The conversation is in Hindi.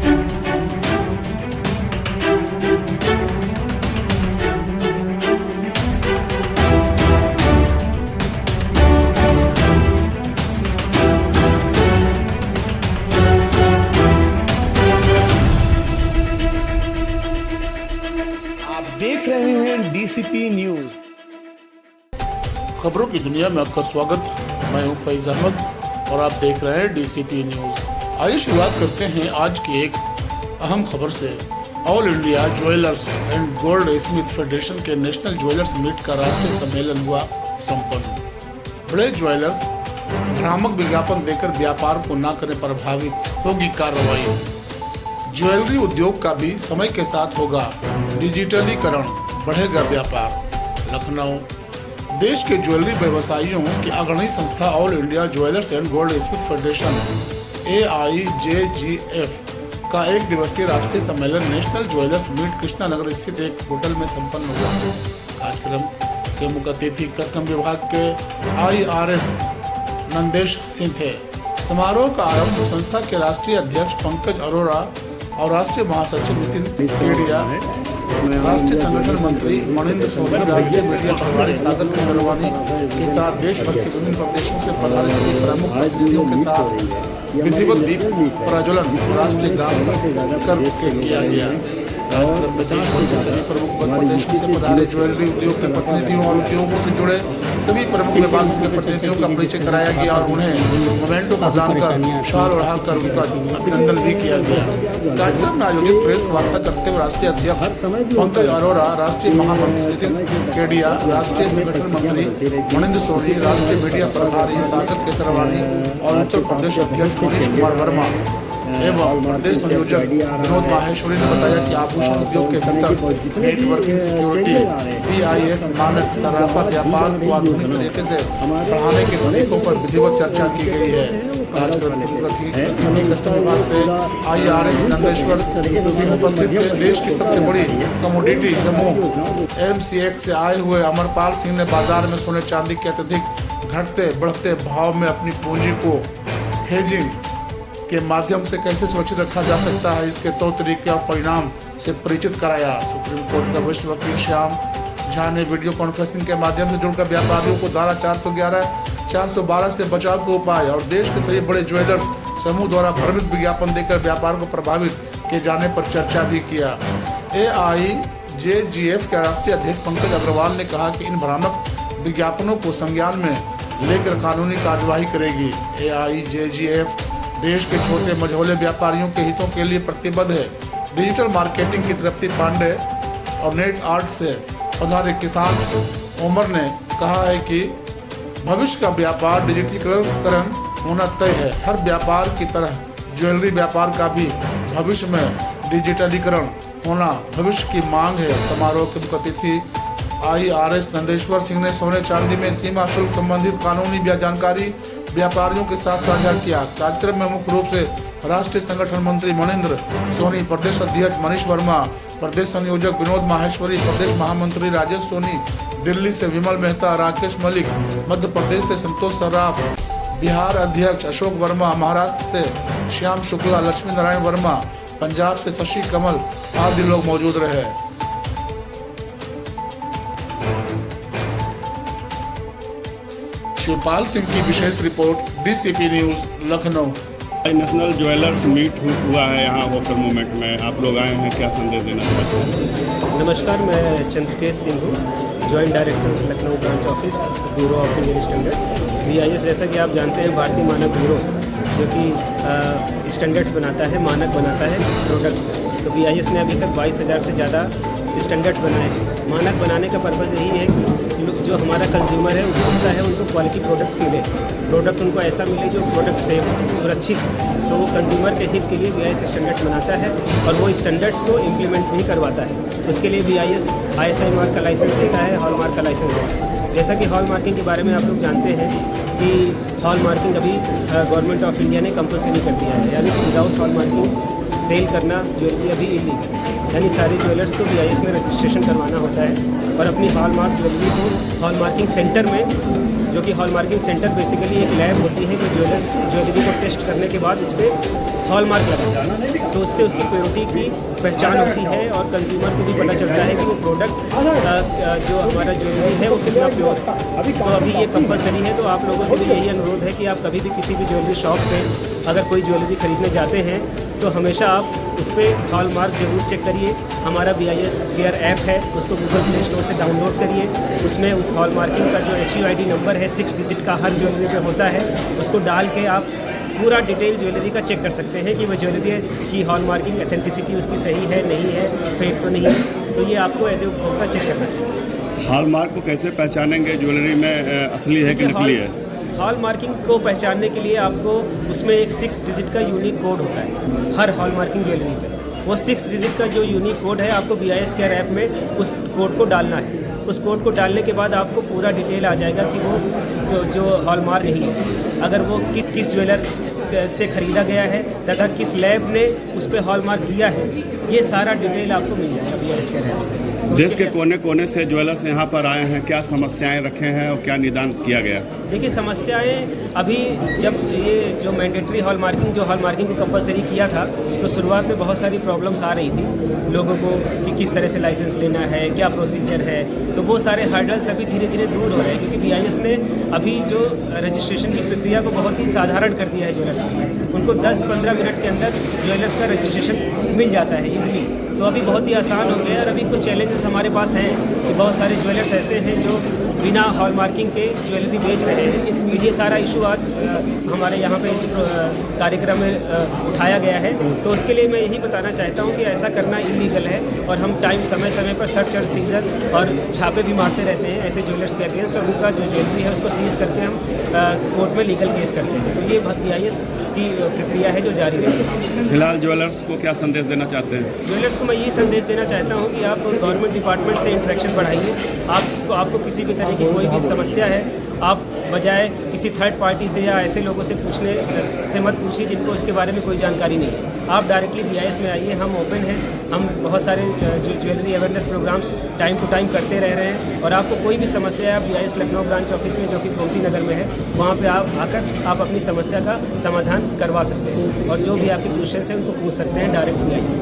देख रहे हैं डीसीपी न्यूज। खबरों की दुनिया में आपका स्वागत। मैं हूं फैज अहमद और आप देख रहे हैं डीसीपी न्यूज। आइए शुरुआत करते हैं आज की एक अहम खबर से। All India jewellers and gold Smith federation के नेशनल ज्वेलर्स मीट का राष्ट्रीय सम्मेलन हुआ संपन्न। बड़े ज्वेलर्स भ्रामक विज्ञापन देकर व्यापार को न करने पर प्रभावित होगी कार्रवाई। ज्वेलरी उद्योग का भी समय के साथ होगा डिजिटलीकरण, बढ़ेगा व्यापार। लखनऊ। देश के ज्वेलरी व्यवसायियों की अग्रणी संस्था all India jewellers and gold Smith federation AIJGF का एक दिवसीय राष्ट्रीय सम्मेलन नेशनल ज्वेलर्स मीट कृष्णानगर स्थित एक होटल में संपन्न हुआ। कार्यक्रम के मुख्य अतिथि कस्टम विभाग के IRS नंदेश सिंह थे। समारोह का आरंभ संस्था के राष्ट्रीय अध्यक्ष पंकज अरोड़ा और राष्ट्रीय महासचिव नितिन केडिया, राष्ट्रीय संगठन मंत्री मणिंद्र सोनी, राष्ट्रीय मीडिया प्रभारी सागर केसरवानी के साथ देश भर के विभिन्न प्रदेशों से पधारे सभी प्रमुख प्रतिनिधियों के साथ विधिवत दीप प्रज्वलन राष्ट्रीय गान करके किया गया। कार्यक्रम में देश भर के सभी प्रमुख प्रदेशों से पधारे ज्वेलरी उद्योग के प्रतिनिधियों और उद्योगों से जुड़े सभी प्रमुख विभागों के प्रतिनिधियों का परिचय कराया गया और उन्हें मोमेंटो प्रदान कर शाल ओढ़ाकर उनका अभिनंदन भी किया गया। कार्यक्रम में आयोजित प्रेस वार्ता करते हुए राष्ट्रीय अध्यक्ष पंकज अरोड़ा, राष्ट्रीय महामंत्री नितिन केडिया, राष्ट्रीय संगठन मंत्री मणिंद्र सोनी, राष्ट्रीय मीडिया प्रभारी सागर केसरवानी और उत्तर प्रदेश अध्यक्ष मनीष कुमार वर्मा एवं प्रदेश संयोजक विनोद माहेश्वरी ने बताया कि आभूषण उद्योग के भीतर नेटवर्किंग, सिक्योरिटी, BIS मानक, सराफा व्यापार को आधुनिक तरीके से बढ़ाने के तरीकों पर विधिवत चर्चा की गई है। कार्यक्रम में अतिथि कस्टम विभाग से IRS नंदेश्वर सिंह उपस्थित थे। देश की सबसे बड़ी कमोडिटी समूह MCX से आए हुए अमरपाल सिंह ने बाजार में सोने चांदी के अत्यधिक घटते बढ़ते भाव में अपनी पूंजी को हेजिंग के माध्यम से कैसे सुरक्षित रखा जा सकता है, इसके तौर तरीके और परिणाम से परिचित कराया। सुप्रीम कोर्ट का वरिष्ठ वकील श्याम झा ने वीडियो कॉन्फ्रेंसिंग के माध्यम से जुड़कर व्यापारियों को धारा 411, 412 से बचाव के उपाय और देश के सभी बड़े ज्वेलर्स समूह द्वारा भ्रमित विज्ञापन देकर व्यापार को प्रभावित किए जाने पर चर्चा भी किया। AIJGF के राष्ट्रीय अध्यक्ष पंकज अग्रवाल ने कहा कि इन भ्रामक विज्ञापनों को संज्ञान में लेकर कानूनी कार्यवाही करेगी। AIJGF देश के छोटे मझोले व्यापारियों के हितों के लिए प्रतिबद्ध है। डिजिटल मार्केटिंग की तृप्ति पांडे और नेट आर्ट से पधारे किसान उमर ने कहा है कि भविष्य का व्यापार डिजिटलीकरण होना तय है। हर व्यापार की तरह ज्वेलरी व्यापार का भी भविष्य में डिजिटलीकरण होना भविष्य की मांग है। समारोह के मुख्य अतिथि IRS नंदेश्वर सिंह ने सोने चांदी में सीमा शुल्क संबंधित कानूनी जानकारी व्यापारियों के साथ साझा किया। कार्यक्रम में मुख्य रूप से राष्ट्रीय संगठन मंत्री मणिंद्र सोनी, प्रदेश अध्यक्ष मनीष वर्मा, प्रदेश संयोजक विनोद माहेश्वरी, प्रदेश महामंत्री राजेश सोनी, दिल्ली से विमल मेहता, राकेश मलिक, मध्य प्रदेश से संतोष सर्राफ, बिहार अध्यक्ष अशोक वर्मा, महाराष्ट्र से श्याम शुक्ला, लक्ष्मी नारायण वर्मा, पंजाब से शशि कमल आदि लोग मौजूद रहे। शिवपाल सिंह की विशेष report, DCP news Lucknow. National jewellers meet हुआ है यहाँ वोटर मूवमेंट में, आप लोग आए हैं, क्या संदेश देना चाहते हैं? नमस्कार, मैं चंद्रकेश सिंह हूँ, joint director Lucknow branch office, bureau of Indian standard BIS। जैसा कि आप जानते हैं, भारतीय मानक ब्यूरो जो कि स्टैंडर्ड्स बनाता है, मानक बनाता है प्रोडक्ट्स। तो BIS ने अभी तक 22,000 से ज़्यादा स्टैंडर्ड्स बनाए हैं। मानक बनाने का पर्पज़ यही है कि जो हमारा कंज्यूमर है, उपभोक्ता है, उनको क्वालिटी प्रोडक्ट्स मिले, प्रोडक्ट उनको ऐसा मिले जो प्रोडक्ट सेफ, सुरक्षित। तो वो कंज्यूमर के हित के लिए BIS स्टैंडर्ड्स बनाता है और वो स्टैंडर्ड्स को इम्प्लीमेंट भी करवाता है। उसके लिए BIS ISI मार्क का लाइसेंस देता है, हॉल मार्क का लाइसेंस देता है। जैसा कि हॉल मार्किंग के बारे में आप लोग जानते हैं कि हॉल मार्किंग अभी गवर्नमेंट ऑफ इंडिया ने कंपल्सरी कर दिया है, यानी विदाउट हॉल मार्किंग सेल करना ज्वेलरी अभी इलीगल है। यानी सारे ज्वेलर्स को BIS में रजिस्ट्रेशन करवाना होता है और अपनी हॉल मार्क ज्वेलरी को हॉल मार्किंग सेंटर में, जो कि हॉल मार्किंग सेंटर बेसिकली एक लैब होती है जो ज्वेलरी को टेस्ट करने के बाद इस पर हॉलमार्क लगता है, तो उससे उसकी प्योरिटी की पहचान होती है और कंज्यूमर को भी पता चलता है कि वो प्रोडक्ट जो हमारा ज्वेलरी है वो कितना प्योर है। तो अभी ये कंपलसरी है, तो आप लोगों से भी यही अनुरोध है कि आप कभी भी किसी भी ज्वेलरी शॉप पे अगर कोई ज्वेलरी खरीदने जाते हैं तो हमेशा आप उस पर हॉलमार्क ज़रूर चेक करिए। हमारा BIS केयर ऐप है, उसको गूगल प्ले स्टोर से डाउनलोड करिए। उसमें उस हॉलमार्किंग का जो HUID नंबर है 6 डिजिट का हर ज्वेलरी पे होता है, उसको डाल के आप पूरा डिटेल ज्वेलरी का चेक कर सकते हैं कि वो ज्वेलरी की हॉलमार्किंग एथेंटिसिटी उसकी सही है नहीं है, फेक तो नहीं है। तो ये आपको एज ए उपभोक्ता चेक करना चाहिए। हॉलमार्क को कैसे पहचानेंगे ज्वेलरी में असली है कि नकली है? हॉल मार्किंग को पहचानने के लिए आपको उसमें एक 6 डिजिट का यूनिक कोड होता है हर हॉल मार्किंग ज्वेलरी पे। वो 6 डिजिट का जो यूनिक कोड है आपको BIS केयर ऐप में उस कोड को डालना है। उस कोड को डालने के बाद आपको पूरा डिटेल आ जाएगा कि वो जो हॉलमार्क नहीं है, अगर वो किस ज्वेलर से ख़रीदा गया है तथा किस लैब ने उस पर हॉलमार्क किया है, ये सारा डिटेल आपको मिल जाएगा BIS केयर ऐप से। देश के कोने कोने से ज्वेलर्स यहाँ पर आए हैं, क्या समस्याएं रखे हैं और क्या निदान किया गया? देखिए, समस्याएं अभी जब ये जो मैंडेटरी हॉल मार्किंग को कंपलसरी किया था तो शुरुआत में बहुत सारी प्रॉब्लम्स आ रही थी लोगों को कि किस तरह से लाइसेंस लेना है, क्या प्रोसीजर है। तो वो सारे हर्डल्स अभी धीरे धीरे दूर हो रहे हैं क्योंकि BIS ने अभी जो रजिस्ट्रेशन की प्रक्रिया को बहुत ही साधारण कर दिया है ज्वेलर्स के लिए। उनको 10-15 मिनट के अंदर ज्वेलर्स का रजिस्ट्रेशन मिल जाता है ईजिली। तो अभी बहुत ही आसान हो गया। और अभी कुछ चैलेंजेस हमारे पास हैं कि बहुत सारे ज्वेलर्स ऐसे हैं जो बिना हॉल मार्किंग के ज्वेलरी बेच रहे हैं। ये सारा इशू आज हमारे यहाँ पे इस कार्यक्रम में उठाया गया है। तो उसके लिए मैं यही बताना चाहता हूँ कि ऐसा करना इलीगल है और हम समय समय पर सर्च और सीजर और छापे भी मारते रहते हैं ऐसे ज्वेलर्स के अगेंस्ट, और उनका जो ज्वेलरी है उसको सीज करके हम कोर्ट में लीगल केस करते हैं। तो ये BIS की प्रक्रिया है जो जारी रहेगी। फिलहाल ज्वेलर्स को क्या संदेश देना चाहते हैं? ज्वेलर्स को मैं ये संदेश देना चाहता हूँ कि आप गवर्नमेंट डिपार्टमेंट से इंटरेक्शन बढ़ाइए। आपको किसी भी तरह की कोई भी समस्या है, आप बजाय किसी थर्ड पार्टी से या ऐसे लोगों से पूछने से मत पूछिए जिनको इसके बारे में कोई जानकारी नहीं है। आप डायरेक्टली BIS में आइए, हम ओपन हैं। हम बहुत सारे जो jewellery awareness programmes time to time करते रह रहे हैं। और आपको कोई भी समस्या है, आप BIS लखनऊ ब्रांच ऑफिस में जो कि गोमती नगर में है, वहाँ पे आप आकर आप अपनी समस्या का समाधान करवा सकते हैं और जो भी आपके क्वेश्चन हैं उनको पूछ सकते हैं डायरेक्ट BIS।